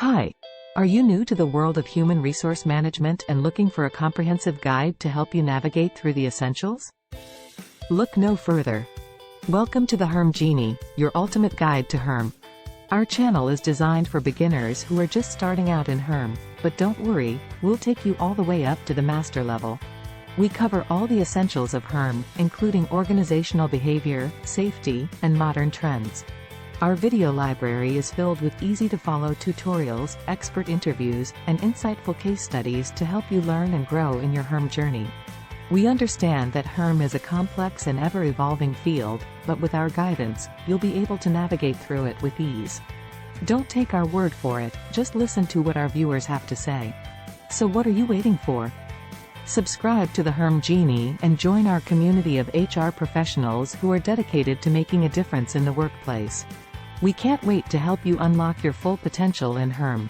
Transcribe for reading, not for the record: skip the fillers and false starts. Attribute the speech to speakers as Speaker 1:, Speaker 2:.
Speaker 1: Hi. Are you new to the world of human resource management and looking for a comprehensive guide to help you navigate through the essentials? Look no further. Welcome to the HRM Genie, your ultimate guide to HRM. Our channel is designed for beginners who are just starting out in HRM, but don't worry, we'll take you all the way up to the master level. We cover all the essentials of HRM, including organizational behavior, safety, and modern trends. Our video library is filled with easy-to-follow tutorials, expert interviews, and insightful case studies to help you learn and grow in your HRM journey. We understand that HRM is a complex and ever-evolving field, but with our guidance, you'll be able to navigate through it with ease. Don't take our word for it, just listen to what our viewers have to say. So what are you waiting for? Subscribe to the HRM Genie and join our community of HR professionals who are dedicated to making a difference in the workplace. We can't wait to help you unlock your full potential in HRM.